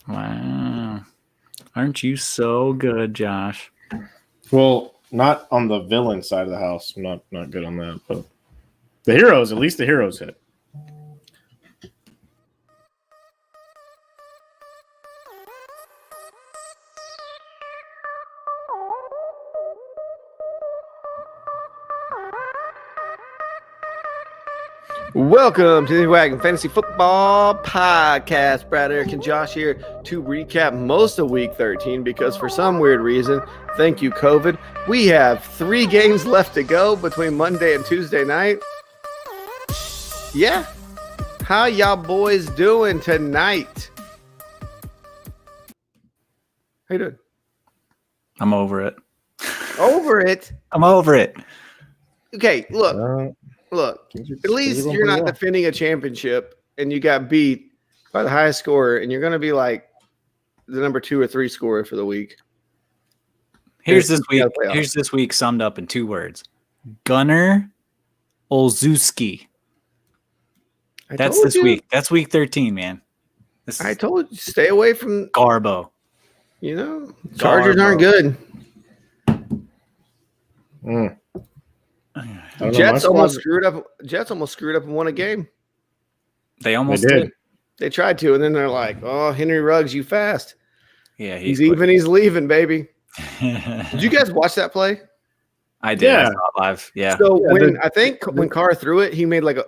Wow. Aren't you so good, Josh? Well, not on the villain side of the house. I'm not good on that. But the heroes, at least the heroes hit. Welcome to the Wagon Fantasy Football Podcast. Brad, Eric, and Josh here to recap most of Week 13 because for some weird reason, thank you, COVID, we have 3 games left to go between Monday and Tuesday night. Yeah. How y'all boys doing tonight? How you doing? I'm over it. Over it? I'm over it. Okay, look. At least you're not defending a championship and you got beat by the highest scorer and you're going to be like the number 2 or 3 scorer for the week. Here's this week summed up in 2 words. Gunnar Olszewski. That's this week. That's week 13, man. I told you, stay away from Garbo. You know, Chargers aren't good. Jets almost screwed up and won a game. They almost did. They tried to, and then they're like, "Oh, Henry Ruggs, you fast." Yeah, he's even. He's leaving, baby. Did you guys watch that play? I did. Yeah. I saw it live. Yeah. So when Carr threw it, he made like a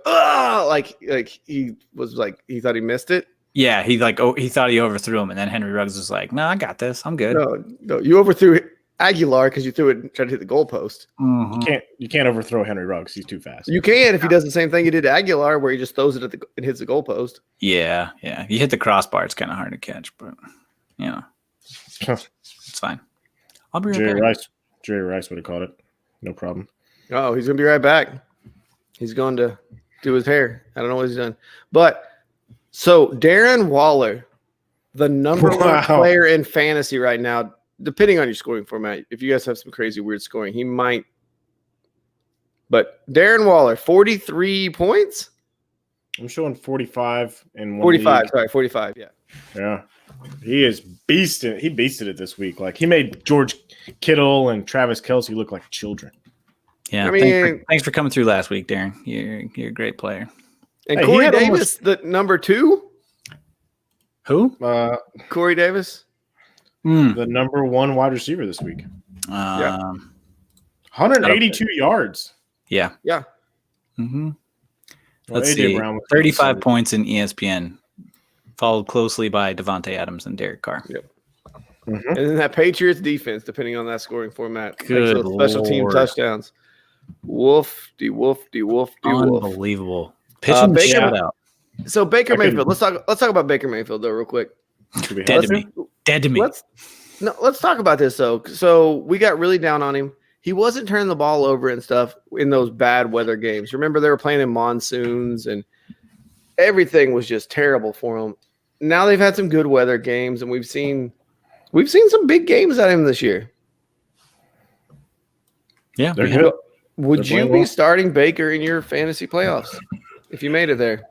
like he was like he thought he missed it. Yeah, he thought he overthrew him, and then Henry Ruggs was like, "No, I got this. I'm good." No, you overthrew Aguilar because you threw it and tried to hit the goalpost. Mm-hmm. You can't overthrow Henry Ruggs. He's too fast. You can if he does the same thing he did to Aguilar, where he just throws it and hits the goalpost. Yeah. You hit the crossbar. It's kind of hard to catch, but it's fine. I'll be right back. Jerry Rice would have caught it. No problem. Oh, he's gonna be right back. He's going to do his hair. I don't know what he's done, but so Darren Waller, the number 1 player in fantasy right now. Depending on your scoring format, if you guys have some crazy weird scoring, he might. But Darren Waller, 43 points. I'm showing 45 in 45. League. Sorry, 45. Yeah. Yeah, he is beasted. He beasted it this week. Like he made George Kittle and Travis Kelce look like children. Yeah, I mean, thanks for coming through last week, Darren. You're a great player. And Corey Davis, the number 2. Who? Corey Davis. The number 1 wide receiver this week. 182 yards. Yeah. Yeah. Mm-hmm. Let's see. 35 points in ESPN, followed closely by Devontae Adams and Derek Carr. Yep. Mm-hmm. And then that Patriots defense, depending on that scoring format. Good special team touchdowns. Woofy. Unbelievable. Pitching shout out. So Baker Mayfield. Let's talk about Baker Mayfield though, real quick. Dead to me. Let's talk about this though. So we got really down on him. He wasn't turning the ball over and stuff in those bad weather games. Remember, they were playing in monsoons and everything was just terrible for him. Now they've had some good weather games, and we've seen some big games out of him this year. Yeah, they're good. Would you be starting Baker in your fantasy playoffs if you made it there?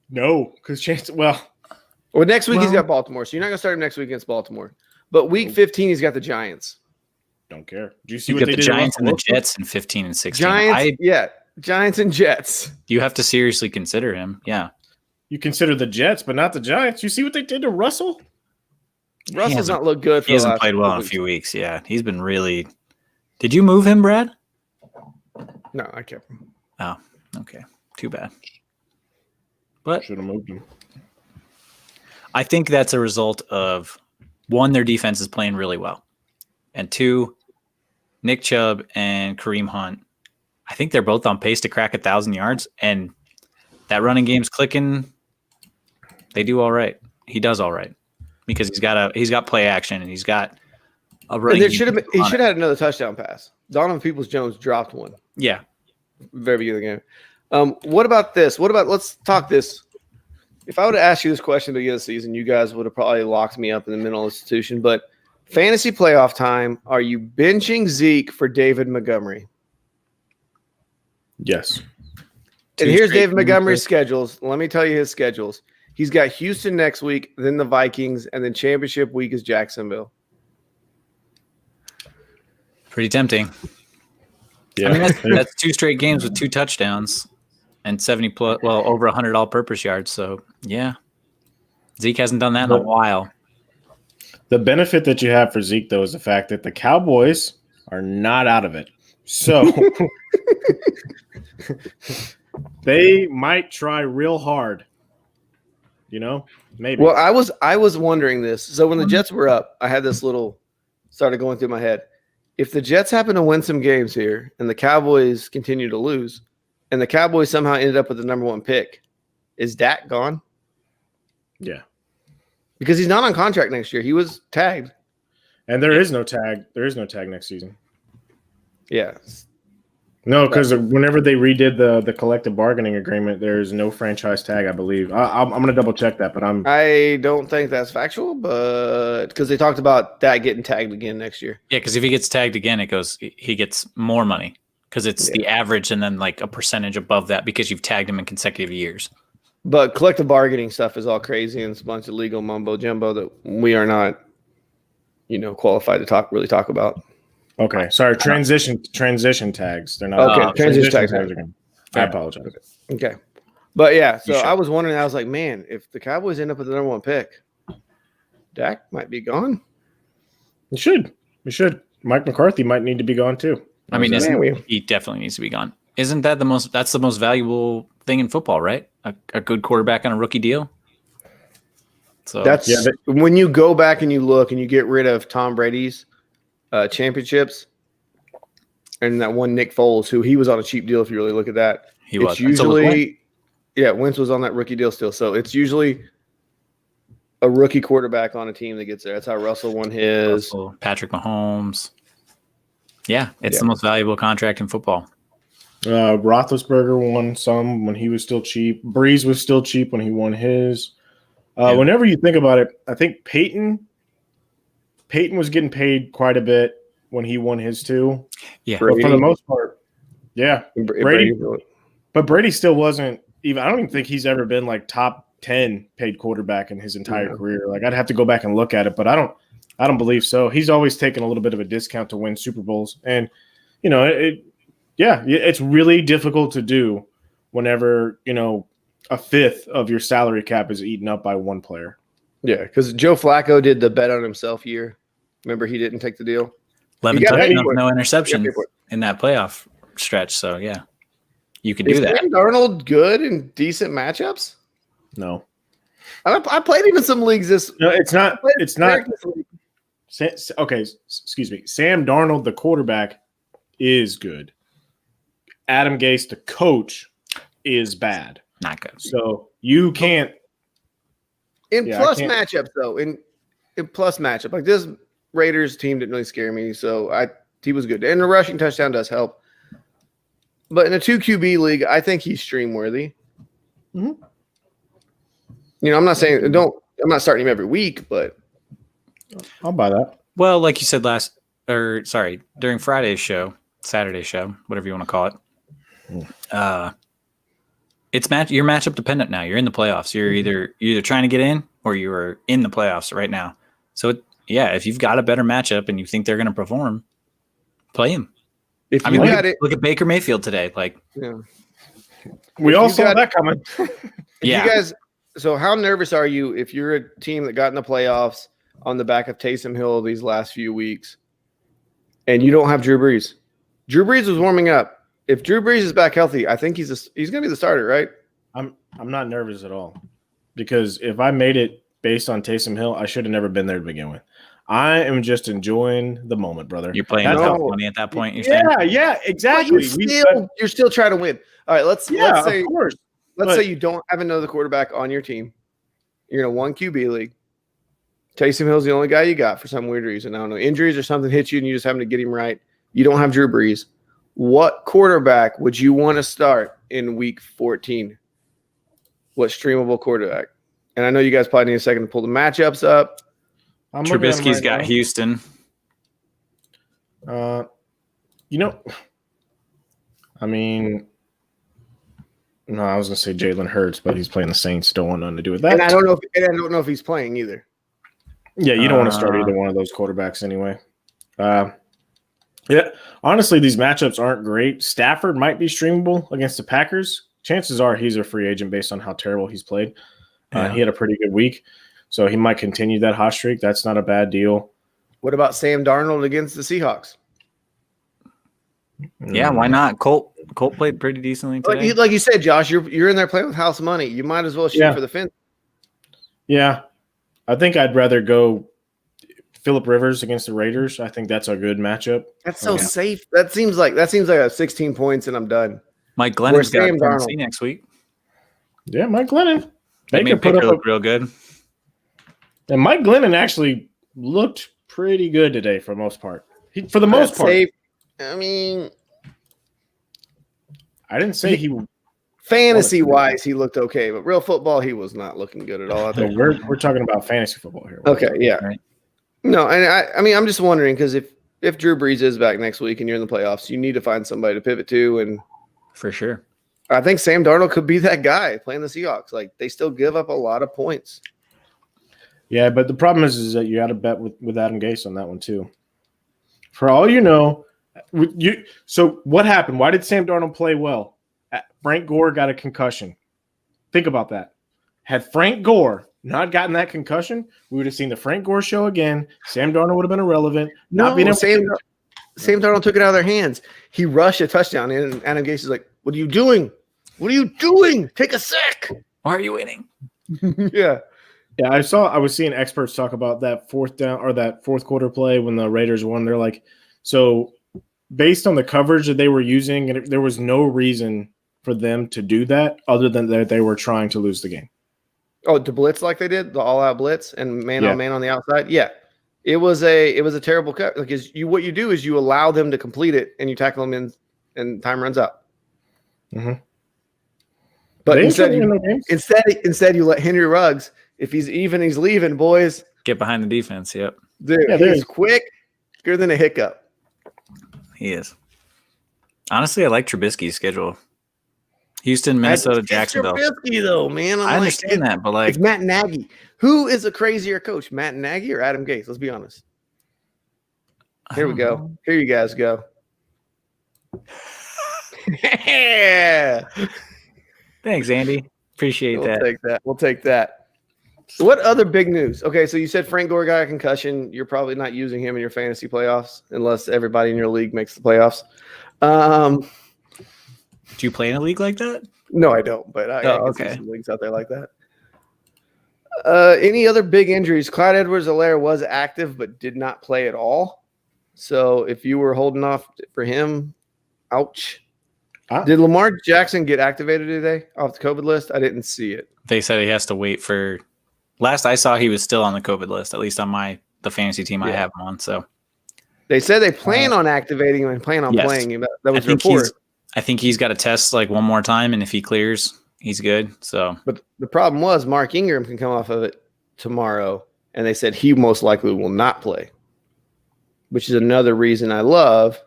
No, because chance. Well, next week he's got Baltimore, so you're not gonna start him next week against Baltimore. But week 15 he's got the Giants. Don't care. Do you see what they did? The Giants and the Jets in 15 and 16. Giants and Jets. You have to seriously consider him. Yeah. You consider the Jets, but not the Giants. You see what they did to Russell? Russell's not looked good. He hasn't played well in a few weeks. Yeah, he's been really. Did you move him, Brad? No, I kept him. Oh, okay. Too bad. But should have moved him. I think that's a result of 1, their defense is playing really well, and 2, Nick Chubb and Kareem Hunt. I think they're both on pace to crack 1,000 yards, and that running game's clicking. They do all right. He does all right because he's got play action and he's got a running. He should have had another touchdown pass. Donovan Peoples-Jones dropped one. Yeah, very beginning of the game. What about this? Let's talk this. If I would have asked you this question at the beginning of the season, you guys would have probably locked me up in the mental institution. But fantasy playoff time, are you benching Zeke for David Montgomery? Yes. And here's David Montgomery's schedules. Let me tell you his schedules. He's got Houston next week, then the Vikings, and then championship week is Jacksonville. Pretty tempting. Yeah, I mean, that's 2 straight games with 2 touchdowns and 70 plus, well, over 100 all-purpose yards. So yeah, Zeke hasn't done that in a while. The benefit that you have for Zeke, though, is the fact that the Cowboys are not out of it. So they might try real hard. Maybe. Well, I was wondering this. So when the Jets were up, I had this little started going through my head. If the Jets happen to win some games here and the Cowboys continue to lose, and the Cowboys somehow ended up with the number 1 pick, is Dak gone? Yeah. Because he's not on contract next year. He was tagged. And there is no tag. There is no tag next season. Yeah. No, because whenever they redid the collective bargaining agreement, there's no franchise tag, I believe. I'm going to double check that, but I don't think that's factual, but because they talked about that getting tagged again next year. Yeah, because if he gets tagged again, he gets more money because it's the average and then like a percentage above that because you've tagged him in consecutive years. But collective bargaining stuff is all crazy and it's a bunch of legal mumbo jumbo that we are not, qualified to really talk about. Okay, sorry. Transition tags. They're not. Okay, transition tags. I apologize. Okay, but yeah. So I was wondering. I was like, man, if the Cowboys end up with the number 1 pick, Dak might be gone. We should. Mike McCarthy might need to be gone too. I mean, he definitely needs to be gone. Isn't that that's the most valuable thing in football, right? A good quarterback on a rookie deal. So when you go back and you look and you get rid of Tom Brady's championships and that one Nick Foles, who he was on a cheap deal. If you really look at that, was usually, Wentz was on that rookie deal still. So it's usually a rookie quarterback on a team that gets there. That's how Russell won his. Patrick Mahomes. Yeah, it's the most valuable contract in football. Roethlisberger won some when he was still cheap. Breeze was still cheap when he won his. Whenever you think about it, I think Peyton was getting paid quite a bit when he won his too. Yeah, but for the most part, yeah. Brady, but Brady still wasn't even. I don't even think he's ever been like top 10 paid quarterback in his entire career. Like I'd have to go back and look at it, but I don't believe so. He's always taken a little bit of a discount to win Super Bowls, and it's really difficult to do whenever a fifth of your salary cap is eaten up by one player. Yeah, because Joe Flacco did the bet on himself year. Remember, he didn't take the deal. 11 touchdowns, no interception in that playoff stretch. So, yeah, you could do that. Is Sam Darnold good in decent matchups? No. I played him in some leagues this. No, it's not. It's not. Okay, excuse me. Sam Darnold, the quarterback, is good. Adam Gase, the coach, is bad. Not good. So you can't. In plus matchups, though, in plus matchup, like this Raiders team didn't really scare me, so he was good. And the rushing touchdown does help. But in a 2 QB league, I think he's stream worthy. Mm-hmm. I'm not saying I'm not starting him every week, but I'll buy that. Well, like you said during Friday's show, Saturday's show, whatever you want to call it. You're matchup dependent now. You're in the playoffs. You're either trying to get in or you're in the playoffs right now. So if you've got a better matchup and you think they're going to perform, play him. Look at Baker Mayfield today. We all saw that coming. Yeah. You guys. So how nervous are you if you're a team that got in the playoffs on the back of Taysom Hill these last few weeks, and you don't have Drew Brees? Drew Brees was warming up. If Drew Brees is back healthy, I think he's going to be the starter, right? I'm not nervous at all because if I made it based on Taysom Hill, I should have never been there to begin with. I am just enjoying the moment, brother. You're playing money at that point. Yeah, exactly. You're still trying to win. All right, let's say, of course. Let's say you don't have another quarterback on your team. You're in a 1 QB league. Taysom Hill's the only guy you got for some weird reason. I don't know, injuries or something hit you and you just happen to get him right. You don't have Drew Brees. What quarterback would you want to start in week 14? What streamable quarterback? And I know you guys probably need a second to pull the matchups up. Trubisky's got Houston. No, I was gonna say Jalen Hurts, but he's playing the Saints. Don't want nothing to do with that. And I don't know if he's playing either. Yeah, you don't want to start either one of those quarterbacks anyway. Yeah, honestly, these matchups aren't great. Stafford might be streamable against the Packers. Chances are he's a free agent based on how terrible he's played. He had a pretty good week, so he might continue that hot streak. That's not a bad deal. What about Sam Darnold against the Seahawks? Yeah, why not? Colt played pretty decently today. Like you said, Josh, you're in there playing with house money. You might as well shoot for the fence. Yeah, I think I'd rather go Phillip Rivers against the Raiders. I think that's a good matchup. That's so safe. That seems like a 16 points and I'm done. Mike Glennon's got Tennessee next week. Yeah, Mike Glennon. They made Baker look real good. And Mike Glennon actually looked pretty good today for the most part. For the most part. Safe. I mean, I didn't say he fantasy-wise he looked okay, but real football he was not looking good at all. No, we're talking about fantasy football here. Okay, yeah. Right. No, and I mean, I'm just wondering because if Drew Brees is back next week and you're in the playoffs, you need to find somebody to pivot to, and for sure, I think Sam Darnold could be that guy playing the Seahawks. Like they still give up a lot of points. Yeah, but the problem is that you got to bet with Adam Gase on that one too. For all you know, so what happened? Why did Sam Darnold play well? Frank Gore got a concussion. Think about that. Had Frank Gore not gotten that concussion, we would have seen the Frank Gore show again. Sam Darnold would have been irrelevant. Sam Darnold took it out of their hands. He rushed a touchdown, and Adam Gase is like, "What are you doing? What are you doing? Take a sack. Why are you winning?" Yeah. Yeah, I was seeing experts talk about that fourth down or that fourth quarter play when the Raiders won. They're like, so based on the coverage that they were using, and there was no reason for them to do that other than that they were trying to lose the game. Oh, to blitz like they did, the all-out blitz and man on man on the outside. Yeah, it was a terrible cut. Like what you do is you allow them to complete it and you tackle them in, and time runs out. Mm-hmm. But instead you let Henry Ruggs. If he's even, he's leaving, boys. Get behind the defense, yep. Dude, he's quick, quicker than a hiccup. He is. Honestly, I like Trubisky's schedule. Houston, Minnesota, Jacksonville. Trubisky, though, man. I understand that, but like it's Matt Nagy. Who is a crazier coach, Matt Nagy or Adam Gase? Let's be honest. Here we go. Here you guys go. Yeah. Thanks, Andy. Appreciate that. We'll take that. What other big news? Okay, so you said Frank Gore got a concussion. You're probably not using him in your fantasy playoffs unless everybody in your league makes the playoffs. Do you play in a league like that? No, I don't, but I can see some leagues out there like that. Any other big injuries? Clyde Edwards-Helaire was active but did not play at all. So if you were holding off for him, ouch. Did Lamar Jackson get activated today off the COVID list? I didn't see it. They said he has to wait for – last I saw he was still on the COVID list, at least on the fantasy team I have him on. So they said they plan on activating him and plan on playing him. That was the report. I think he's got to test like one more time, and if he clears, he's good. So, but the problem was Mark Ingram can come off of it tomorrow, and they said he most likely will not play, which is another reason I love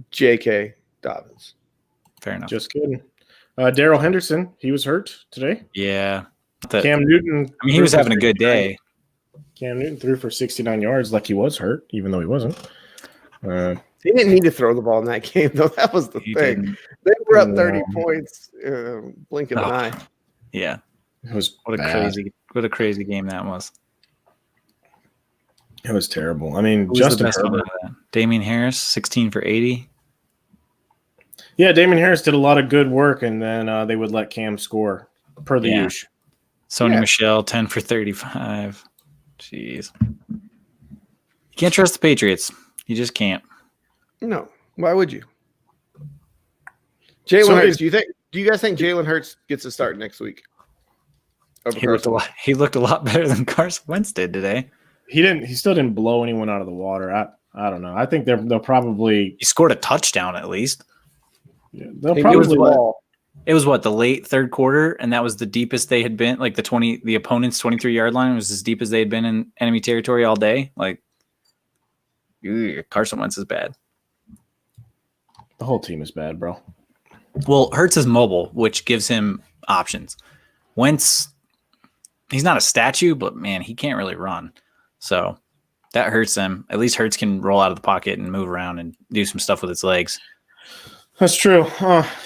J.K. Dobbins. Fair enough. Just kidding. Darrell Henderson, he was hurt today. Yeah. Cam Newton. I mean, he was having a good day. Cam Newton threw for 69 yards like he was hurt, even though he wasn't. He didn't need to throw the ball in that game, though. That was the thing. Didn't. They were up 30 points, blinking an eye. Yeah. It was what a crazy game that was. It was terrible. I mean, Justin Herbert. Damian Harris, 16 for 80. Yeah, Damian Harris did a lot of good work, and then they would let Cam score per the usual. Sony Michel, 10 for 35. Jeez. You can't trust the Patriots. You just can't. No. Why would you? Jalen Hurts, do you guys think Jalen Hurts gets a start next week? He looked a lot better than Carson Wentz did today. He still didn't blow anyone out of the water. I don't know. I think they'll probably he scored a touchdown at least. Yeah, they'll probably it was the late third quarter, and that was the deepest they had been. Like the opponent's 23-yard line was as deep as they had been in enemy territory all day. Like, Carson Wentz is bad. The whole team is bad, bro. Well, Hurts is mobile, which gives him options. Wentz, he's not a statue, but man, he can't really run. So that hurts them. At least Hurts can roll out of the pocket and move around and do some stuff with its legs. That's true.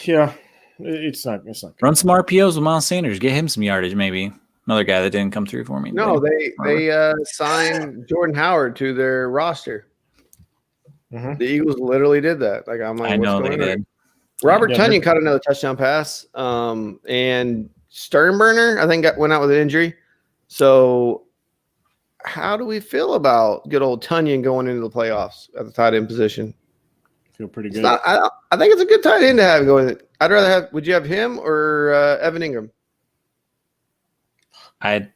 Yeah. It's not good. Run some RPOs with Miles Sanders. Get him some yardage, maybe. Another guy that didn't come through for me. No, they signed Jordan Howard to their roster. The Eagles literally did that. Like I'm like, I know they did. Robert Tonyan caught another touchdown pass. And Sternberger, I think, went out with an injury. So how do we feel about good old Tonyan going into the playoffs at the tight end position? Feel pretty good. I think it's a good tight end to have going. I'd rather have. Would you have him or Evan Ingram? I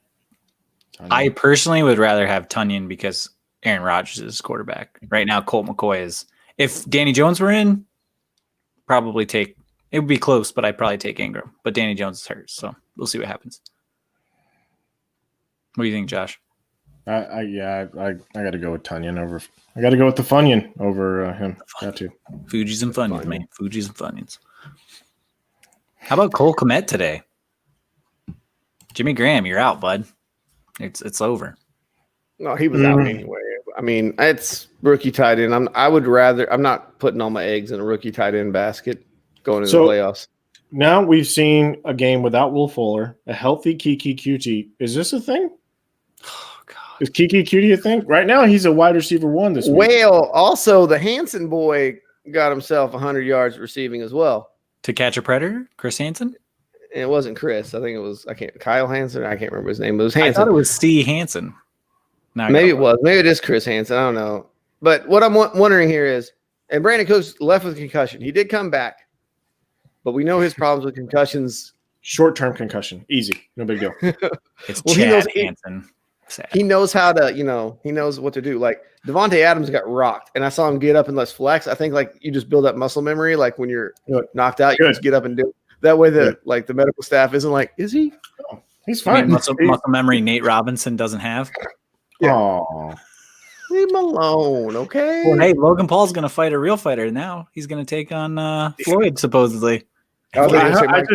personally would rather have Tonyan because Aaron Rodgers is quarterback. Right now, Colt McCoy is. If Danny Jones were in, probably take. It would be close, but I'd probably take Ingram. But Danny Jones is hurt, so we'll see what happens. What do you think, Josh? I got to go with Tonyan over. I got to go with the Funyun over him. Got to. Fuji's and Funyuns, man. Fuji's and Funyuns. How about Cole Kmet today? Jimmy Graham, you're out, bud. It's over. No, he was out anyway. I mean, it's rookie tight end. I'm not putting all my eggs in a rookie tight end basket going into the playoffs. Now we've seen a game without Will Fuller, a healthy Kiki Cutie. Is this a thing? Oh God. Is Kiki Cutie a thing? Right now he's a wide receiver 1 this week. Well, also the Hansen boy got himself 100 yards receiving as well. To catch a predator, Chris Hansen? And it wasn't Chris. I think it was Kyle Hansen. I can't remember his name. But it was Hansen. I thought it was C. Hansen. Maybe it was. Maybe it is Chris Hansen. I don't know. But what I'm wondering here is, and Brandon Cooks left with concussion. He did come back, but we know his problems with concussions. Short-term concussion. Easy. No big deal. It's Chad Hansen. Sad. He knows how to, he knows what to do. Like Devontae Adams got rocked, and I saw him get up and let's flex. I think like you just build up muscle memory. Like when you're knocked out, you just get up and do it. That way the medical staff isn't like, is he? Oh, he's fine. Muscle memory Nate Robinson doesn't have. Yeah. Oh, leave him alone, okay? Well, hey, Logan Paul's going to fight a real fighter now. He's going to take on Floyd, supposedly. I think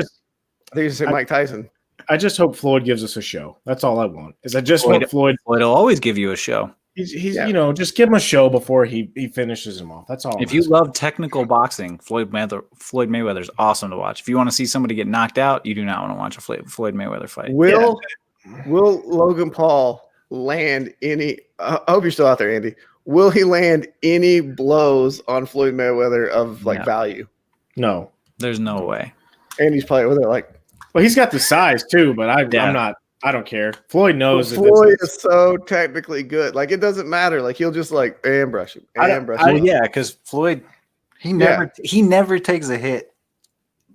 you said Mike Tyson. I just hope Floyd gives us a show. That's all I want. Is I just want Floyd. Floyd will always give you a show. He's just give him a show before he finishes him off. That's all. If you love technical boxing, Floyd Mayweather is awesome to watch. If you want to see somebody get knocked out, you do not want to watch a Floyd Mayweather fight. Will Logan Paul land any? I hope you're still out there, Andy. Will he land any blows on Floyd Mayweather of value? No, there's no way. Andy's probably with it like. Well, he's got the size too, but I'm not. I don't care. Floyd knows. Floyd is so technically good. Like it doesn't matter. Like he'll just brush him. Well, yeah, because Floyd, he never takes a hit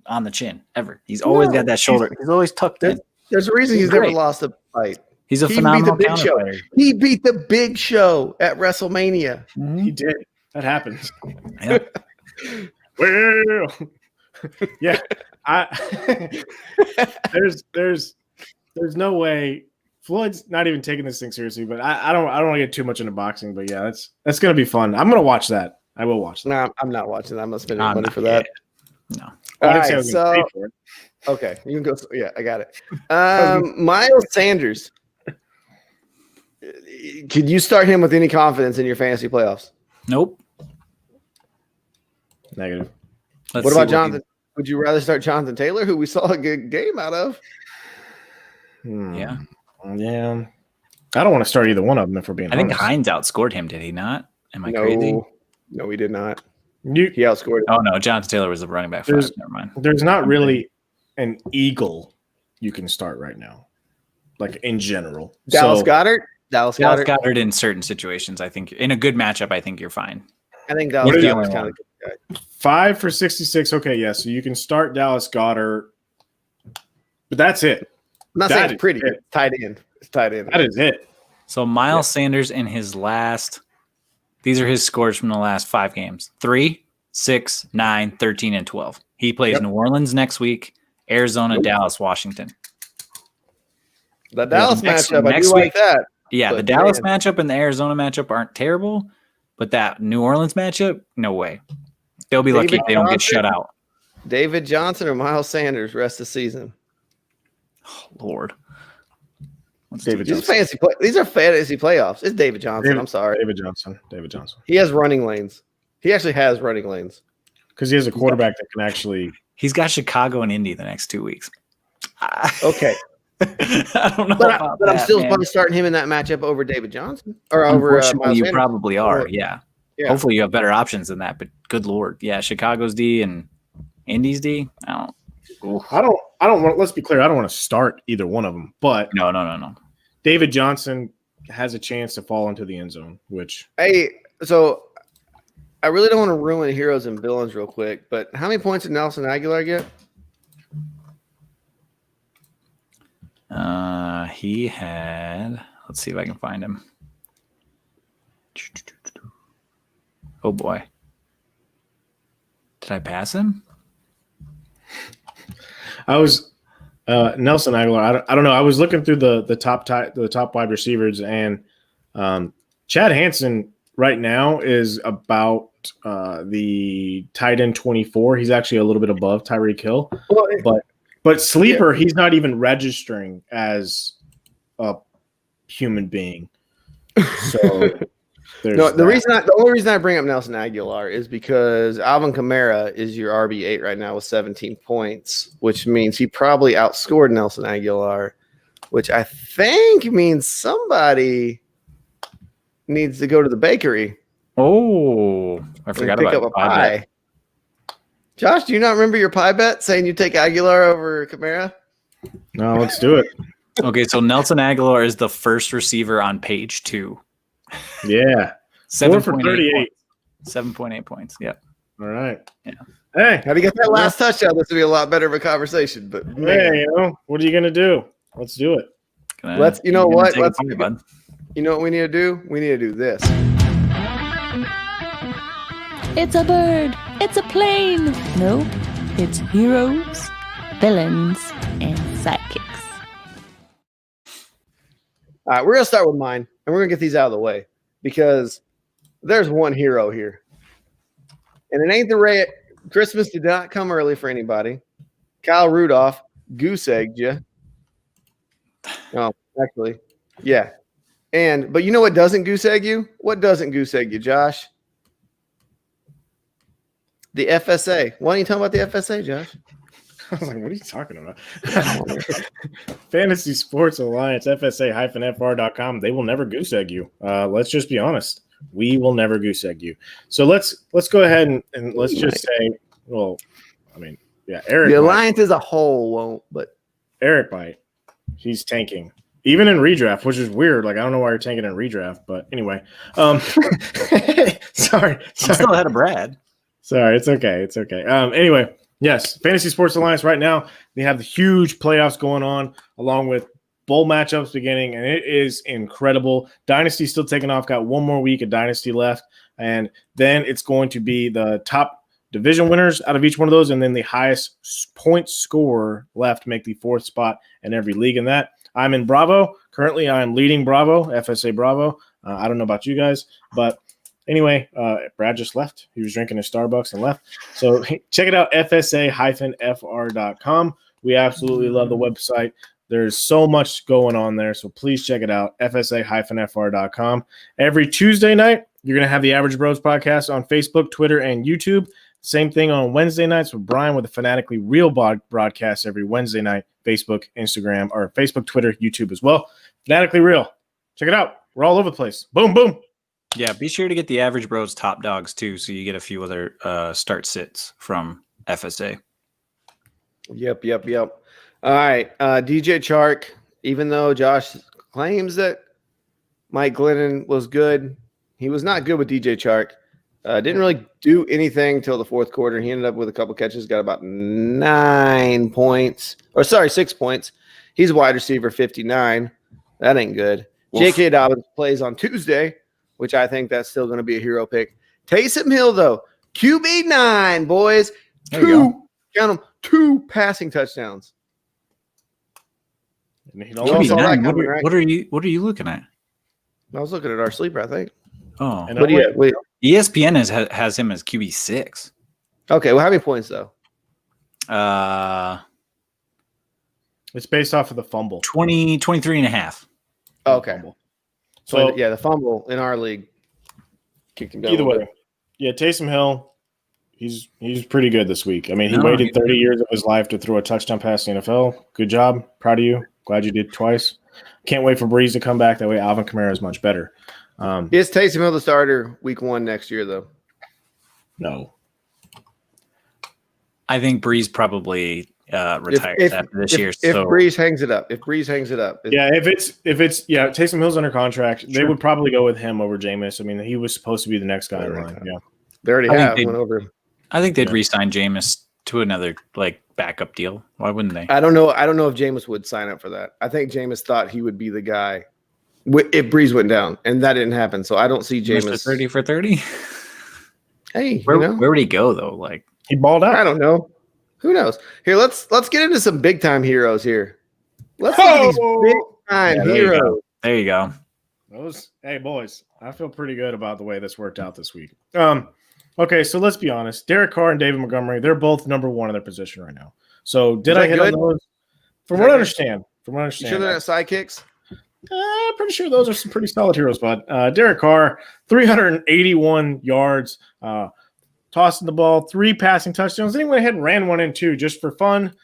on the chin ever. He's always got that shoulder. He's always tucked in. There's a reason he's never lost a fight. He's a phenomenal counter. He beat the Big Show at WrestleMania. Mm-hmm. He did. That happens. Yeah. Well, yeah. There's no way Floyd's not even taking this thing seriously. But I don't want to get too much into boxing. But yeah, that's gonna be fun. I'm gonna watch that. I will watch that. No, I'm not watching that. I'm not spending money for that. No. All right, so okay, you can go. Yeah, I got it. Miles Sanders. Could you start him with any confidence in your fantasy playoffs? Nope. Negative. What about Jonathan? Would you rather start Jonathan Taylor, who we saw a good game out of? Yeah. Yeah. I don't want to start either one of them if we're being honest. I think Hines outscored him, did he not? Am I crazy? No, he did not. He outscored him. Oh, no. Jonathan Taylor was the running back. Never mind. There's not really an Eagle you can start right now, like in general. Dallas Goedert? Dallas Goedert in certain situations, I think. In a good matchup, I think you're fine. I think Dallas Goedert's kind of good guy. 5 for 66. Okay, yeah. So you can start Dallas Goedert, but that's it. I'm not saying it's pretty. It's tight end. It's tight end. That is it. So Miles Sanders in his these are his scores from the last 5 games: 3, 6, 9, 13, and 12. He plays New Orleans next week, Arizona, Dallas, Washington. The Dallas matchup, I do like that. Yeah, the Dallas matchup and the Arizona matchup aren't terrible, but that New Orleans matchup, no way. They'll be lucky if they don't get shut out. David Johnson or Miles Sanders rest of the season? Oh, Lord. David These Johnson. These are fantasy playoffs. It's David Johnson. I'm sorry. David Johnson. David Johnson. He has running lanes. He actually has running lanes. Because he has a quarterback that can actually. He's got Chicago and Indy the next 2 weeks. Okay. I don't know. But I'm still probably starting him in that matchup over David Johnson or over Miles you Sanders. probably are. Yeah. Hopefully you have better options than that. But good Lord. Yeah. Chicago's D and Indy's D. I don't want. Let's be clear. I don't want to start either one of them. But no. David Johnson has a chance to fall into the end zone. So I really don't want to ruin heroes and villains real quick. But how many points did Nelson Aguilar get? He had. Let's see if I can find him. Oh boy. Did I pass him? I was Nelson Aguilar. I don't know. I was looking through the top wide receivers, and Chad Hansen right now is about the tight end 24. He's actually a little bit above Tyreek Hill, but sleeper, he's not even registering as a human being. So. The only reason I bring up Nelson Aguilar is because Alvin Kamara is your RB8 right now with 17 points, which means he probably outscored Nelson Aguilar, which I think means somebody needs to go to the bakery. Oh, I forgot pick about up a pie. Josh, do you not remember your pie bet saying you take Aguilar over Kamara? No, let's do it. Okay, so Nelson Aguilar is the first receiver on page 2. Yeah. 4 for 38. 7.8 points. Yep. All right. Yeah. Hey. How do you get that last touchdown? This would be a lot better of a conversation. But hey, what are you gonna do? Let's do it. You know what we need to do? We need to do this. It's a bird. It's a plane. No, it's heroes, villains, and sidekicks. All right, we're going to start with mine, and we're going to get these out of the way because there's one hero here. And it ain't the Ray. Christmas did not come early for anybody. Kyle Rudolph goose-egged you. Oh, actually, yeah. But you know what doesn't goose-egg you? What doesn't goose-egg you, Josh? The FSA. Why don't you tell me about the FSA, Josh? I was like, what are you talking about? Fantasy Sports Alliance, FSA-FR.com. They will never goose egg you. Let's just be honest. We will never goose egg you. So let's go ahead and let's just say, well, I mean, yeah, Eric. The Alliance as a whole won't, but Eric might. He's tanking. Even in redraft, which is weird. Like, I don't know why you're tanking in redraft, but anyway. Sorry. I'm still ahead of Brad. Sorry, it's okay. It's okay. Anyway. Yes, Fantasy Sports Alliance right now, they have the huge playoffs going on along with bowl matchups beginning, and it is incredible. Dynasty still taking off, got one more week of Dynasty left, and then it's going to be the top division winners out of each one of those, and then the highest point scorer left make the 4th spot in every league in that. I'm in Bravo. Currently, I'm leading Bravo, FSA Bravo. I don't know about you guys, but anyway, Brad just left. He was drinking his Starbucks and left. So check it out, FSA-FR.com. We absolutely love the website. There's so much going on there, so please check it out, FSA-FR.com. Every Tuesday night, you're going to have the Average Bros podcast on Facebook, Twitter, and YouTube. Same thing on Wednesday nights with Brian with the Fanatically Real broadcast every Wednesday night, Facebook, Instagram, or Facebook, Twitter, YouTube as well. Fanatically Real. Check it out. We're all over the place. Boom, boom. Yeah, be sure to get the Average Bros top dogs too, so you get a few other start sits from FSA. Yep. All right, DJ Chark. Even though Josh claims that Mike Glennon was good, he was not good with DJ Chark. Didn't really do anything till the 4th quarter. He ended up with a couple catches, got about 6 points. He's a wide receiver, 59. That ain't good. J.K. Dobbins plays on Tuesday, which I think that's still going to be a hero pick. Taysom Hill, though, QB9, boys. Count them, 2 passing touchdowns. What are you looking at? I was looking at our sleeper, I think. Oh, ESPN has him as QB6. Okay, well, how many points though? It's based off of the fumble. 23 and a half. Okay. So yeah, the fumble in our league kicked him down. Either way, yeah, Taysom Hill, he's pretty good this week. I mean, he waited 30 years of his life to throw a touchdown pass in the NFL. Good job. Proud of you. Glad you did twice. Can't wait for Breeze to come back. That way Alvin Kamara is much better. Is Taysom Hill the starter week 1 next year, though? No. I think Breeze probably retires after this year. If Breeze hangs it up. Taysom Hill's under contract. They would probably go with him over Jameis. I mean, he was supposed to be the next guy in line. Yeah. They already went over him. I think they'd re-sign Jameis to another backup deal. Why wouldn't they? I don't know if Jameis would sign up for that. I think Jameis thought he would be the guy if Breeze went down, and that didn't happen. So I don't see Jameis 30 for 30. Hey, where would he go though? He balled out. I don't know. Who knows? Here, let's get into some big time heroes here. Let's look at these big time heroes. There you go. Hey boys, I feel pretty good about the way this worked out this week. Okay, so let's be honest. Derek Carr and David Montgomery, they're both number 1 in their position right now. So did I hit on those? From what I understand. You sure they're not sidekicks? I'm pretty sure those are some pretty solid heroes, bud. Derek Carr, 381 yards, tossing the ball, 3 passing touchdowns. Then he went ahead and ran one in 2 just for fun.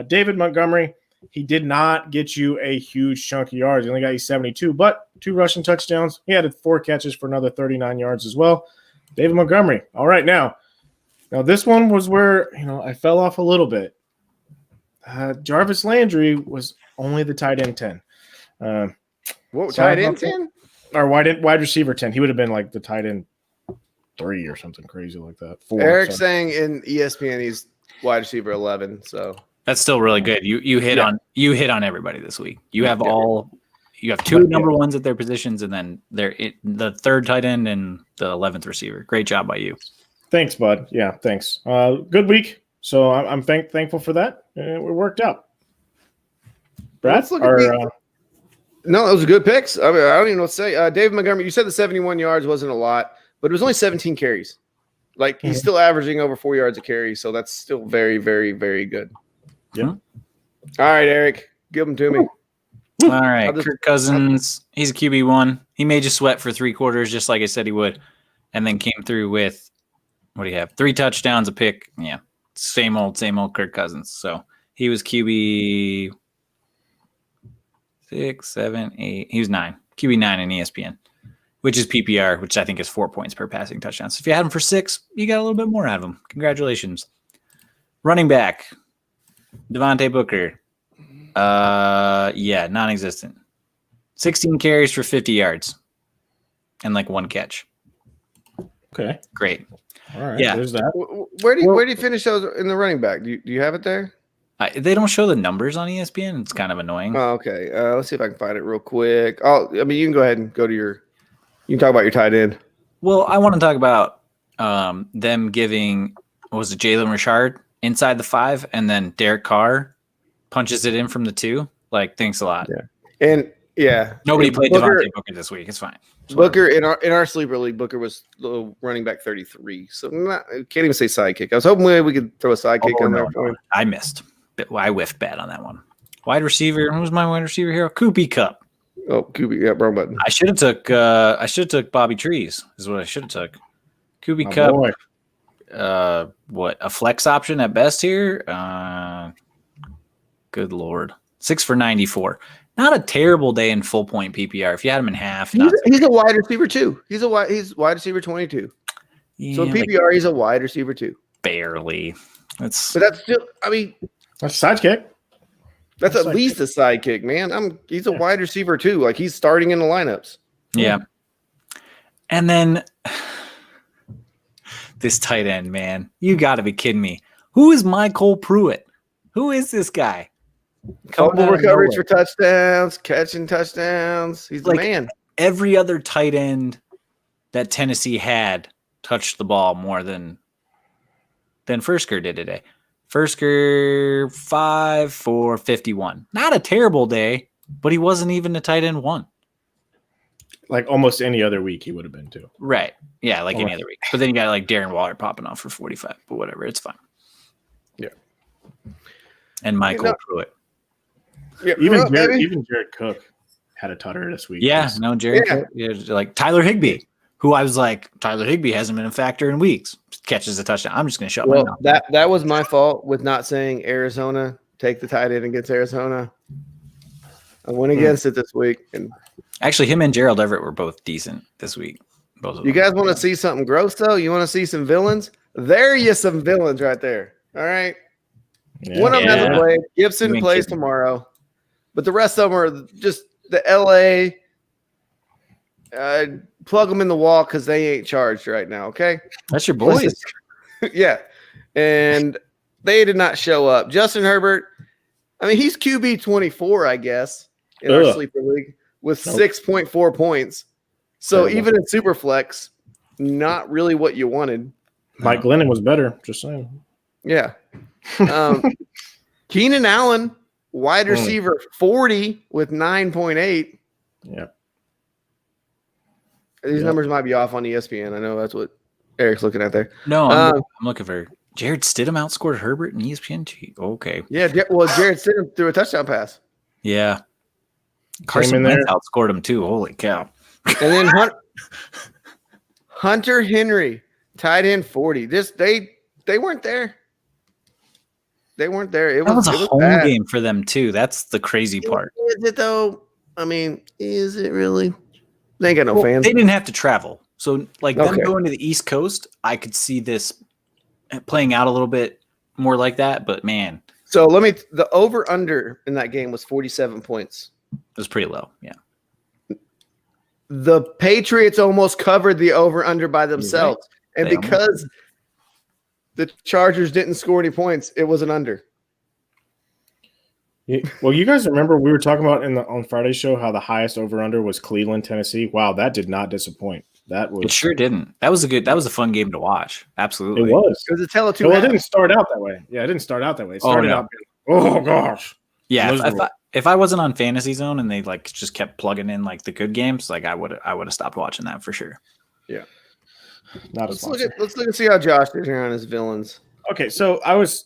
David Montgomery, he did not get you a huge chunk of yards. He only got you 72, but 2 rushing touchdowns. He added 4 catches for another 39 yards as well. David Montgomery. All right, now this one was where I fell off a little bit. Jarvis Landry was only the tight end 10. Tight end 10? Or wide receiver 10. He would have been like the tight end 3 or something crazy like that. 4. Eric's saying in ESPN he's wide receiver 11. So that's still really good. You hit on everybody this week. You have 2 number 1s at their positions, and then the 3rd tight end and the 11th receiver. Great job by you. Thanks, bud. Yeah, thanks. Good week. So I'm thankful for that. It worked out. Brad? No, those are good picks. I mean, I don't even know what to say. David Montgomery, you said the 71 yards wasn't a lot, but it was only 17 carries. He's still averaging over 4 yards a carry, so that's still very, very, very good. Yeah. All right, Eric, give them to me. All right, Kirk Cousins, he's a QB1. He made you sweat for 3 quarters, just like I said he would, and then came through with, what do you have, 3 touchdowns, a pick. Yeah, same old Kirk Cousins. So he was QB 6, 7, 8. He was 9. QB9 in ESPN, which is PPR, which I think is 4 points per passing touchdown. So if you had him for 6, you got a little bit more out of him. Congratulations. Running back, Devontae Booker. Non-existent. 16 carries for 50 yards and 1 catch. Okay. Great. All right. Yeah. There's that. Where do you finish those in the running back? Do you have it there? They don't show the numbers on ESPN. It's kind of annoying. Oh, okay. Let's see if I can find it real quick. You can go ahead and go to you can talk about your tight end. Well, I want to talk about them giving, Jalen Richard inside the 5, and then Derek Carr punches it in from the 2. Thanks a lot. Yeah. And nobody played Devontae Booker this week. It's fine. Booker in our sleeper league, Booker was running back 33. So can't even say sidekick. I was hoping we could throw a sidekick on there. No. I missed. I whiffed bad on that one. Wide receiver. Who was my wide receiver here? Cooper Kupp. Oh, Cooper. Yeah, wrong button. I should have took Bobby Trees. Is what I should have took. Cooper Kupp. A flex option at best here? Good Lord. 6 for 94. Not a terrible day in full point PPR. If you had him in half, he's a wide receiver too. He's wide receiver 22. Yeah, so in PPR, he's a wide receiver too. Barely. But that's still. I mean, that's a sidekick. That's at least a sidekick, man. He's a wide receiver too. He's starting in the lineups. Yeah. And then this tight end, man. You got to be kidding me. Who is Michael Pruitt? Who is this guy? Fumble recoveries for touchdowns, catching touchdowns. He's the man. Every other tight end that Tennessee had touched the ball more than Firsker did today. Firsker 5 for 51. Not a terrible day, but he wasn't even a tight end 1. Almost any other week he would have been too. Right. Yeah, any other week. But then you got Darren Waller popping off for 45, but whatever. It's fine. Yeah. And Michael Pruitt. Yeah, Even Jared Cook had a tutter this week. Yeah, no, Jared Cook. Yeah, like Tyler Higbee, who I was like, Tyler Higbee hasn't been a factor in weeks. Catches a touchdown. I'm just going to shut my mouth. That was my fault with not saying Arizona. Take the tight end against Arizona. I went against it this week. And actually, him and Gerald Everett were both decent this week. Both of you them. guys want to see something gross, though? You want to see some villains? There you some villains right there. All right. Yeah. One of them hasn't played. Gibson plays tomorrow. But the rest of them are just the LA. Plug them in the wall because they ain't charged right now, okay? That's your boys. Yeah. And they did not show up. Justin Herbert, I mean, he's QB 24, I guess, in our sleeper league with 6.4 points. So even in Superflex, not really what you wanted. Mike Glennon was better, just saying. Yeah. Keenan Allen, wide receiver 40 with 9.8. Yeah. These numbers might be off on ESPN. I know that's what Eric's looking at there. No, I'm looking for Jared Stidham outscored Herbert in ESPN. Okay. Yeah, well, Jared Stidham threw a touchdown pass. Yeah. Carson Wentz outscored him too. Holy cow. And then Hunter Henry, tight end 40. They weren't there. They weren't there. That was a home game for them too. That's the crazy part. Is it though? I mean, is it really? They ain't got no fans. They didn't have to travel. So like them going to the East Coast, I could see this playing out a little bit more like that, but man. So the over under in that game was 47 points. It was pretty low. Yeah. The Patriots almost covered the over under by themselves. Right. And because the Chargers didn't score any points, it was an under. Yeah, well, you guys remember we were talking about on Friday's show how the highest over under was Cleveland, Tennessee. Wow, that did not disappoint. It sure didn't. That was a fun game to watch. Absolutely. It was. It was a tell of two. Well, it didn't start out that way. Yeah, it didn't start out that way. It started out oh gosh. Yeah, if I wasn't on Fantasy Zone and they like just kept plugging in like the good games, like I would have stopped watching that for sure. Yeah. Let's look and see how Josh did here on his villains. Okay, so I was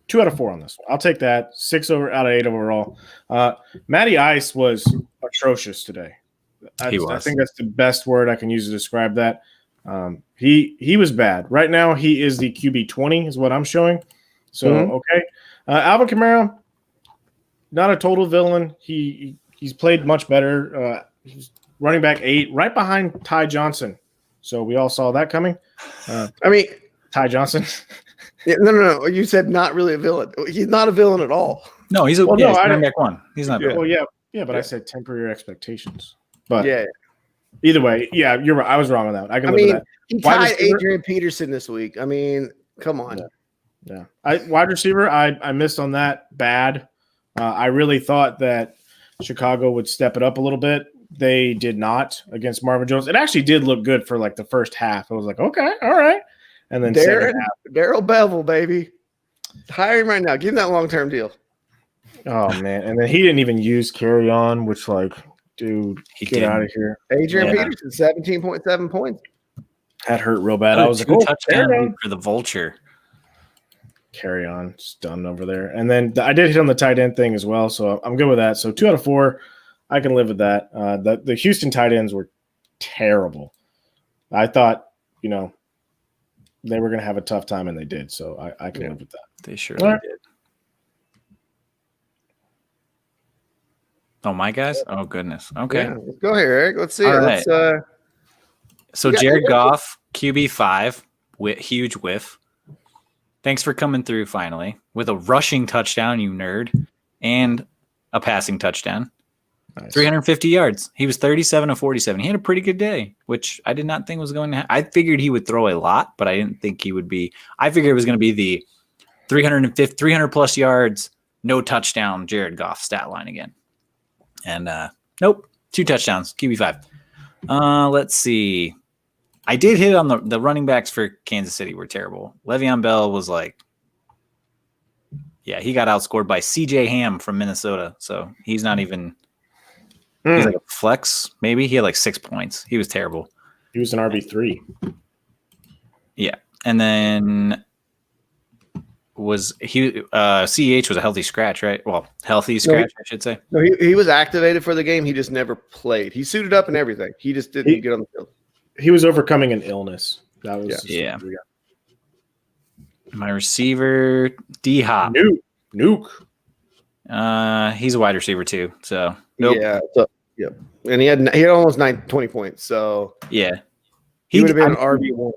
2 out of 4 on this one. I'll take that. 6 out of 8 overall. Matty Ice was atrocious today. I think that's the best word I can use to describe that. He was bad. Right now, he is the QB 20 is what I'm showing. So, okay. Alvin Kamara, not a total villain. He's played much better. He's running back 8, right behind Ty Johnson. So we all saw that coming. Ty Johnson. Yeah, no. You said not really a villain. He's not a villain at all. No, he's running back 1. He's not. Well, but I said temper your expectations. But either way, you're right. I was wrong on that. I can live with that. He tied Adrian Peterson this week. I mean, come on. Yeah. Wide receiver, I missed on that bad. I really thought that Chicago would step it up a little bit. They did not against Marvin Jones. It actually did look good for like the first half. I was like, okay, all right. And then Darrell Bevel, baby. Hire him right now. Give him that long-term deal. Oh, man. And then he didn't even use carry on, which like, dude, get out of here. Adrian Peterson, 17.7 points. That hurt real bad. I was like, touchdown for the vulture. Carry on. It's done over there. And then I did hit on the tight end thing as well, so I'm good with that. So 2 out of 4. I can live with that. The Houston tight ends were terrible. I thought, they were going to have a tough time, and they did. So I can live with that. They surely did. Oh, my guys? Oh, goodness. Okay. Yeah, let's go here, Eric. Let's see. All right. So Jared Goff, QB5, huge whiff. Thanks for coming through finally with a rushing touchdown, you nerd, and a passing touchdown. Nice. 350 yards. He was 37 of 47. He had a pretty good day, which I did not think was going to happen. I figured he would throw a lot, but I didn't think he would be. I figured it was going to be the 300 plus yards, no touchdown Jared Goff stat line again. And nope, 2 touchdowns, QB5. Let's see. I did hit on the running backs for Kansas City were terrible. Le'Veon Bell was like, he got outscored by CJ Ham from Minnesota. So he's not even. He's like a flex, maybe. He had like 6 points. He was terrible. He was an RB3. Yeah. And then was he CEH was a healthy scratch, right? Well, healthy scratch, I should say. No, he was activated for the game. He just never played. He suited up and everything. He just didn't get on the field. He was overcoming an illness. That was yeah. My receiver, D Hop. Nuke. He's a wide receiver too. So nope. Yeah. So, yeah. And he had almost 20 points. So yeah, he would have been RB1.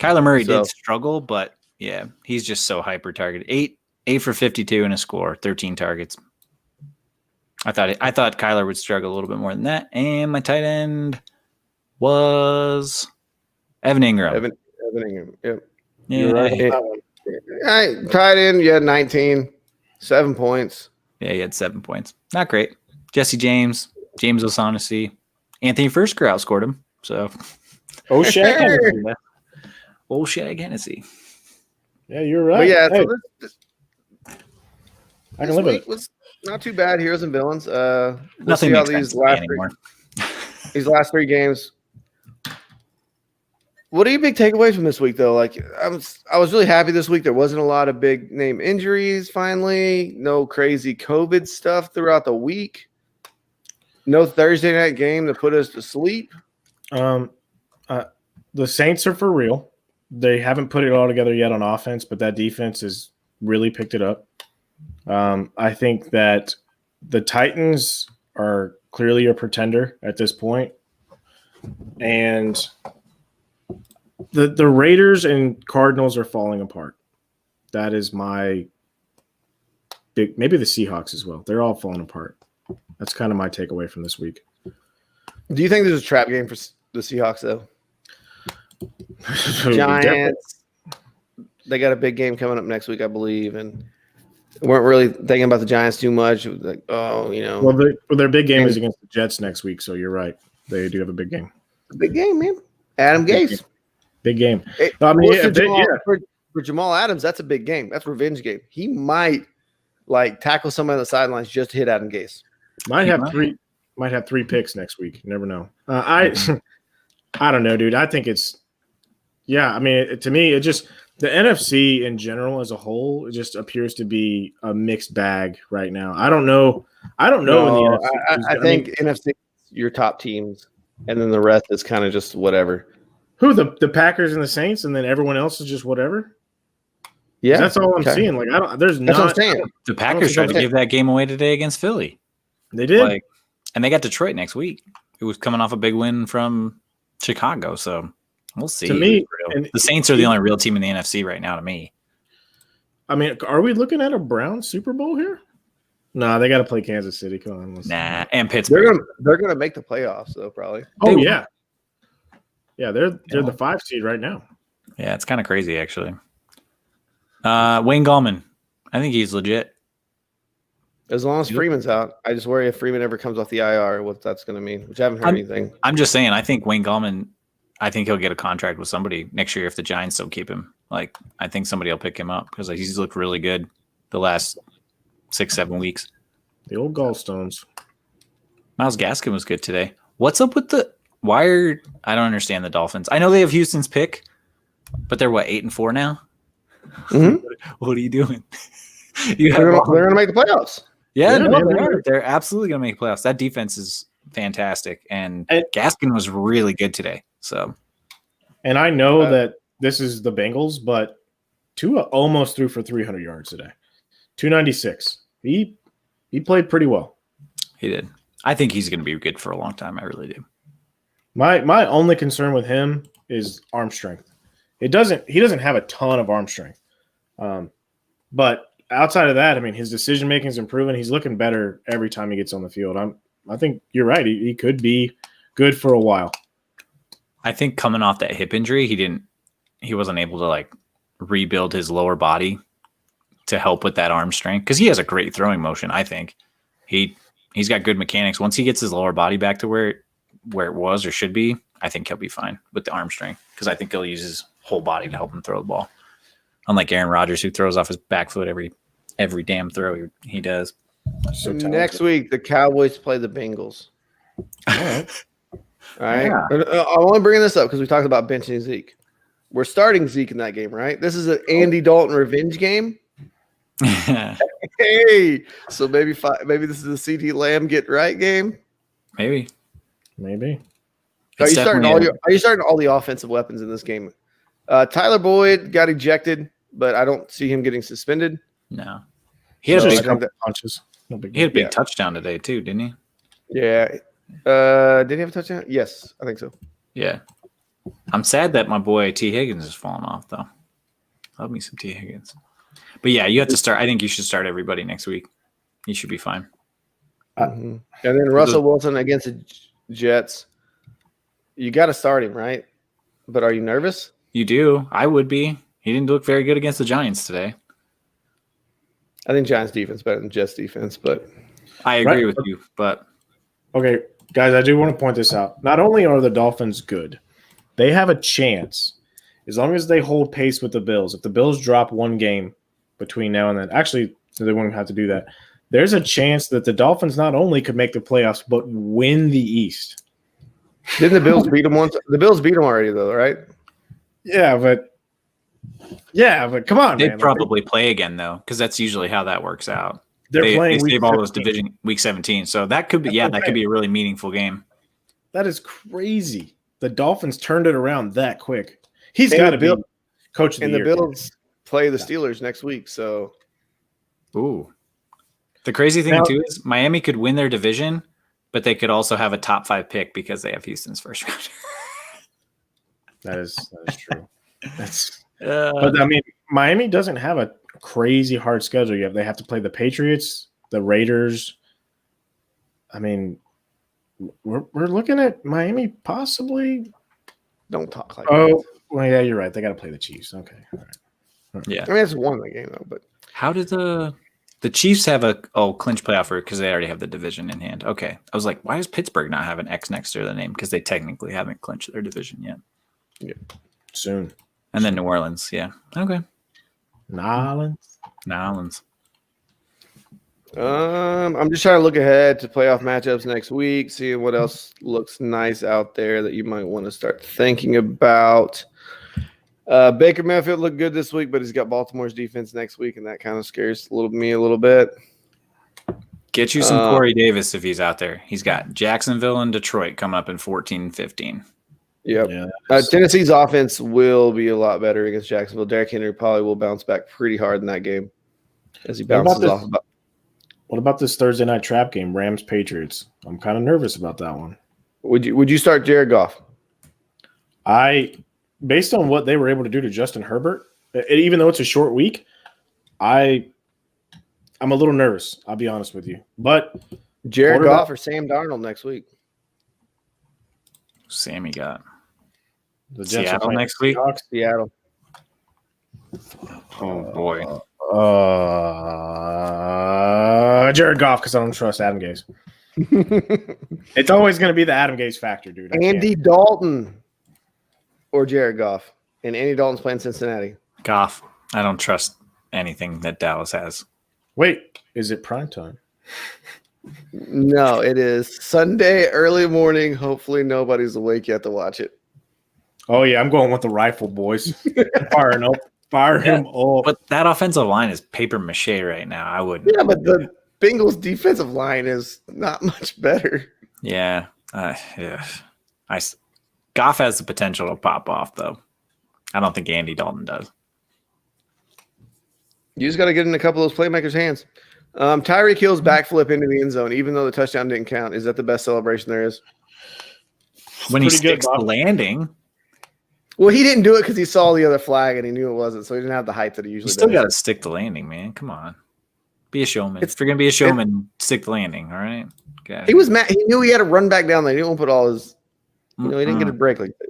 Kyler Murray did struggle, but yeah, he's just so hyper targeted. 8 for 52 and a score, 13 targets. I thought Kyler would struggle a little bit more than that. And my tight end was Evan Ingram. Evan Ingram. Yep. Yeah. You're right. Tight end, you had 19, 7 points. Yeah, he had 7 points. Not great. Jesse James O'Shaughnessy, Anthony Firsker outscored him. So, Shag Hennessy. Old Shag Hennessy. Yeah, you're right. But yeah, hey, so this week was not too bad. Heroes and villains. We'll Nothing see how makes sense anymore. These last 3 games. What are your big takeaways from this week, though? Like, I was really happy this week. There wasn't a lot of big name injuries. Finally, no crazy COVID stuff throughout the week. No Thursday night game to put us to sleep. The Saints are for real. They haven't put it all together yet on offense, but that defense has really picked it up. I think that the Titans are clearly a pretender at this point. And the Raiders and Cardinals are falling apart. That is my big – maybe the Seahawks as well. They're all falling apart. That's kind of my takeaway from this week. Do you think there's a trap game for the Seahawks, though? Giants. They got a big game coming up next week, I believe, and weren't really thinking about the Giants too much. It was like, Well, their big game is against the Jets next week, so you're right. They do have a big game. Big game, man. Adam Gase. Big game. I mean, for Jamal Adams, that's a big game. That's a revenge game. He might tackle somebody on the sidelines just to hit Adam Gase. Might have 3 picks next week. You never know. I don't know, dude. I think it's I mean, to me, it just the NFC in general as a whole, it just appears to be a mixed bag right now. I don't know. In the NFC. I think NFC your top teams, and then the rest is kind of just whatever. Who the Packers and the Saints, and then everyone else is just whatever. Yeah, that's all I'm seeing. Like there's that's not. What I'm saying. The Packers tried to give that game away today against Philly. They did, and they got Detroit next week. It was coming off a big win from Chicago, so we'll see. To me, the Saints are the only real team in the NFC right now. To me, I mean, are we looking at a Browns Super Bowl here? Nah, they got to play Kansas City. Come on, and Pittsburgh. They're gonna make the playoffs, though, probably. Oh yeah. Yeah, they're the 5 seed right now. Yeah, it's kind of crazy, actually. Wayne Gallman, I think he's legit. As long as Freeman's out, I just worry if Freeman ever comes off the IR, what that's going to mean. Which I haven't heard anything. I'm just saying, I think Wayne Gallman, I think he'll get a contract with somebody next year if the Giants don't keep him. I think somebody will pick him up because he's looked really good the last 6-7 weeks. The old gallstones. Myles Gaskin was good today. What's up with I don't understand the Dolphins. I know they have Houston's pick, but they're 8-4 now. Mm-hmm. What are you doing? They're going to make the playoffs. Yeah, no, they are. They're absolutely going to make playoffs. That defense is fantastic, and Gaskin was really good today. So, and I know that this is the Bengals, but Tua almost threw for 300 yards today. 296. He played pretty well. He did. I think he's going to be good for a long time. I really do. My only concern with him is arm strength. He doesn't have a ton of arm strength. But outside of that, I mean, his decision making is improving. He's looking better every time he gets on the field. I think you're right. He could be good for a while. I think coming off that hip injury, he wasn't able to rebuild his lower body to help with that arm strength because he has a great throwing motion. I think he's got good mechanics. Once he gets his lower body back to where it was or should be, I think he'll be fine with the arm strength because I think he'll use his whole body to help him throw the ball. Unlike Aaron Rodgers, who throws off his back foot every damn throw he does. So next week, the Cowboys play the Bengals. All right. Yeah. I'm only bringing this up because we talked about benching Zeke. We're starting Zeke in that game, right? This is an Andy Dalton revenge game. Hey, so maybe this is a CD Lamb get right game. Maybe. Are It's you starting definitely all the offensive weapons in this game? Tyler Boyd got ejected, but I don't see him getting suspended. No. He had So a I big, think that punches. No big he had a big Yeah. touchdown today too, didn't he? Yeah. Did he have a touchdown? Yes, I think so. Yeah. I'm sad that my boy T. Higgins has fallen off though. Love me some T. Higgins. But yeah, you have to start. I think you should start everybody next week. You should be fine. And then Russell Wilson against the Jets. You got to start him, right? But are you nervous? You do. I would be. He didn't look very good against the Giants today. I think Giants defense better than Jets defense, but I agree with you, but Okay, guys, I do want to point this out. Not only are the Dolphins good, they have a chance as long as they hold pace with the Bills. If the Bills drop one game between now and then, actually, they won't have to do that. There's a chance that the Dolphins not only could make the playoffs, but win the East. didn't the Bills beat them once? The Bills beat them already, though, right? Yeah, but come on, they'd man. probably play again though, because that's usually how that works out. They're They playing week save all those 17. division week 17, so that could be that could be a really meaningful game. That is crazy. The Dolphins turned it around that quick. He's And got the to be Bill- coach of the And the year. Bills play the Steelers next week, so Ooh, the crazy thing Now- too is Miami could win their division, but they could also have a top 5 pick because they have Houston's first round. That is true. But I mean, Miami doesn't have a crazy hard schedule yet. They have to play the Patriots, the Raiders. I mean, we're looking at Miami possibly. don't talk like Oh, that. well, yeah, you're right. They got to play the Chiefs. Okay, all right. yeah. I mean, it's one of the game though, but How did the Chiefs have a clinch playoff route because they already have the division in hand? Okay, I was like, why does Pittsburgh not have an X next to their name? Because they technically haven't clinched their division yet. Soon. And then New Orleans, yeah, okay, Nolans. I'm just trying to look ahead to playoff matchups next week, seeing what else looks nice out there that you might want to start thinking about. Baker Mayfield looked good this week, but he's got Baltimore's defense next week, and that kind of scares me a little bit. Get you some Corey Davis if he's out there. He's got Jacksonville and Detroit coming up in 14 and 15. Yep. Yeah, Tennessee's offense will be a lot better against Jacksonville. Derrick Henry probably will bounce back pretty hard in that game as he bounces off. What about this Thursday night trap game, Rams Patriots? I'm kind of nervous about that one. Would you start Jared Goff? Based on what they were able to do to Justin Herbert, even though it's a short week, I'm a little nervous. I'll be honest with you. But Jared Goff or Sam Darnold next week? Sammy got the Jets Seattle next week. Seattle. Oh boy, Jared Goff, because I don't trust Adam Gase. It's always going to be the Adam Gase factor, dude. Andy Dalton or Jared Goff, and Andy Dalton's playing Cincinnati. Goff. I don't trust anything that Dallas has. Wait, is it prime time? No, it is Sunday early morning. Hopefully, nobody's awake yet to watch it. Oh yeah, I'm going with the rifle boys. Fire him up. But that offensive line is paper mache right now. I wouldn't. Yeah, but the Bengals' defensive line is not much better. Yeah. Goff has the potential to pop off, though. I don't think Andy Dalton does. You just got to get in a couple of those playmakers' hands. Tyreek Hill's backflip into the end zone, even though the touchdown didn't count. Is that the best celebration there is? When he pretty good, sticks the Bob. landing, Well, he didn't do it because he saw the other flag and he knew it wasn't, so he didn't have the hype that he you usually still does. got to stick the landing, man. Come on. Be a showman. If you're going to be a showman, stick the landing, all right? Okay. He was mad. He knew he had to run back down there. He didn't want to put all his, he didn't get a break like that.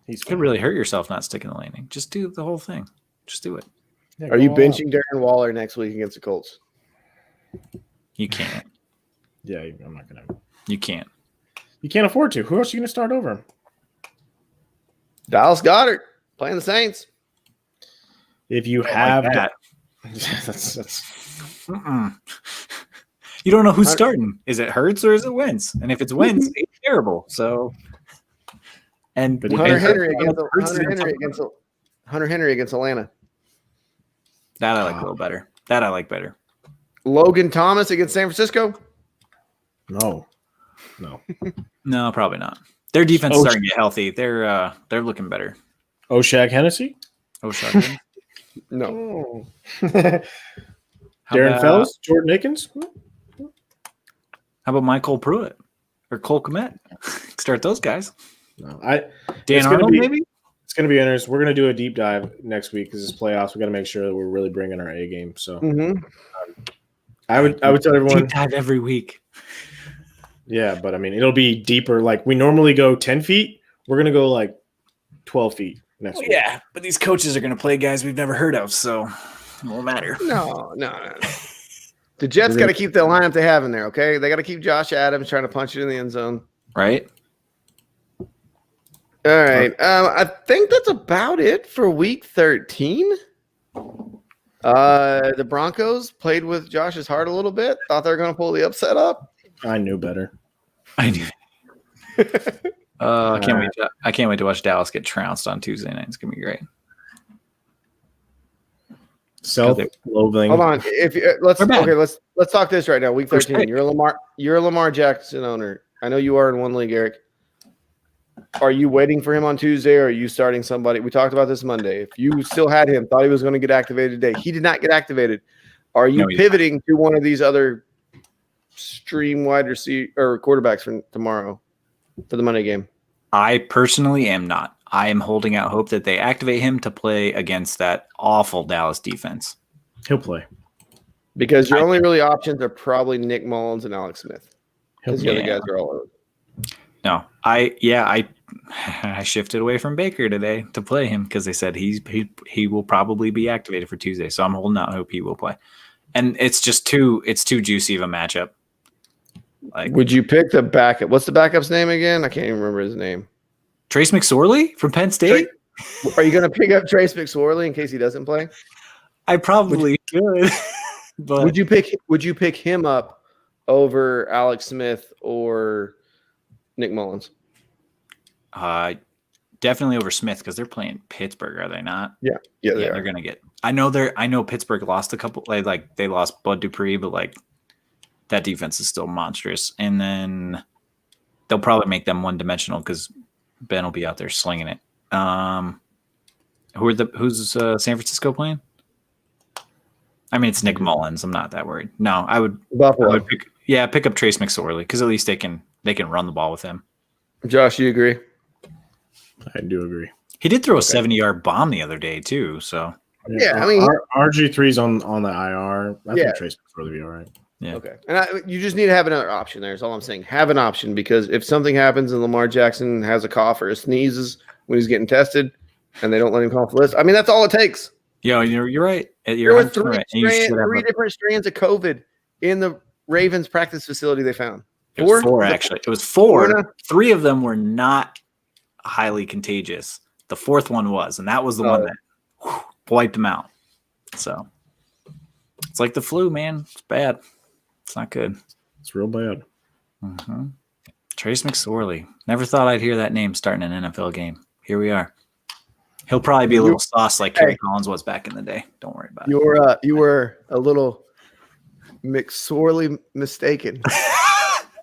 He's You could really hurt yourself not sticking the landing. Just do the whole thing. Just do it. Are you benching Darren Waller next week against the Colts? You can't. Yeah, I'm not gonna. You can't. You can't afford to. Who else are you gonna start over him? Dallas Goedert playing the Saints. If you have Like that. that's Mm-mm. You don't know who's starting. Is it Hurts or is it Wentz? And if it's Wentz, he's terrible. So, and But Hunter and Henry Hurts is gonna Hunter Henry against Atlanta. That I like a little better. That I like better. Logan Thomas against San Francisco? No. No, probably not. Their defense is starting to get healthy. They're looking better. Oshag Hennessy? Oshag. No. Darren Fells? Jordan Akins? How about Michael Pruitt or Cole Kmet? Start those guys. No, Dan Arnold, maybe? It's going to be interesting. We're going to do a deep dive next week because it's playoffs. We got to make sure that we're really bringing our A game. So I would tell everyone deep dive every week. Yeah, but I mean, it'll be deeper. Like we normally go 10 feet. We're going to go like 12 feet next week. Yeah, but these coaches are going to play guys we've never heard of, so it won't matter. No. The Jets got to keep the lineup they have in there, okay? They got to keep Josh Adams trying to punch it in the end zone. Right? All right. I think that's about it for week 13. The Broncos played with Josh's heart a little bit. Thought they were going to pull the upset up. I knew better. I knew. I can't wait to watch Dallas get trounced on Tuesday night. It's going to be great. Self-loathing. Hold on. Let's talk this right now. Week 13. You're a Lamar Jackson owner. I know you are in one league, Eric. Are you waiting for him on Tuesday, or are you starting somebody? We talked about this Monday. If you still had him, thought he was going to get activated today, he did not get activated. Are you pivoting to one of these other stream wide receiver or quarterbacks for tomorrow for the Monday game? I personally am not. I am holding out hope that they activate him to play against that awful Dallas defense. He'll play. Because your only really options are probably Nick Mullins and Alex Smith. Because the other guys are all over. No, I shifted away from Baker today to play him because they said he will probably be activated for Tuesday. So I'm holding out hope he will play. And it's too juicy of a matchup. Like, would you pick the backup? What's the backup's name again? I can't even remember his name. Trace McSorley from Penn State? Are you going to pick up Trace McSorley in case he doesn't play? I probably should. But would you pick him up over Alex Smith or Nick Mullins? Definitely over Smith because they're playing Pittsburgh, are they not? Yeah, they're gonna get. I know Pittsburgh lost a couple. Like they lost Bud Dupree, but like that defense is still monstrous. And then they'll probably make them one dimensional because Ben will be out there slinging it. Who's San Francisco playing? I mean, it's Nick Mullins. I'm not that worried. No, I would pick up Trace McSorley because at least they can run the ball with him. Josh, you agree? I do agree. He did throw a 70-yard bomb the other day too. So yeah, I mean RG3's on the IR. I think Trace McSorley will be all right. Yeah. Okay. And you just need to have another option there is all I'm saying. Have an option because if something happens and Lamar Jackson has a cough or sneezes when he's getting tested and they don't let him come off the list, I mean, that's all it takes. Yeah, you're right. There were three different strands of COVID in the Ravens practice facility they found. Four, actually. It was four. Three of them were not highly contagious. The fourth one was, and that was the one that wiped them out. So it's like the flu, man. It's bad. It's not good. It's real bad. Mm-hmm. Trace McSorley. Never thought I'd hear that name starting an NFL game. Here we are. He'll probably be a little sauce like Kerry Collins was back in the day. Don't worry about it. You were a little McSorley mistaken.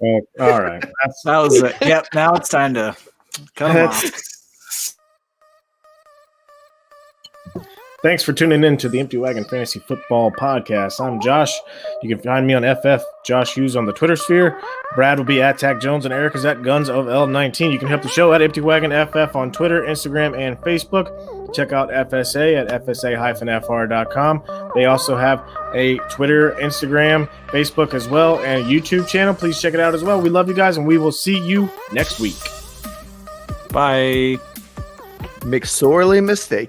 Oh, all right. That was it. Yep. Now it's time to cut him off. Thanks for tuning in to the Empty Wagon Fantasy Football Podcast. I'm Josh. You can find me on FF Josh Hughes on the Twitter sphere. Brad will be at Tack Jones and Eric is at Guns of L19. You can help the show at Empty Wagon FF on Twitter, Instagram, and Facebook. Check out FSA at FSA-FR.com. They also have a Twitter, Instagram, Facebook as well, and a YouTube channel. Please check it out as well. We love you guys, and we will see you next week. Bye. McSorley mistaken.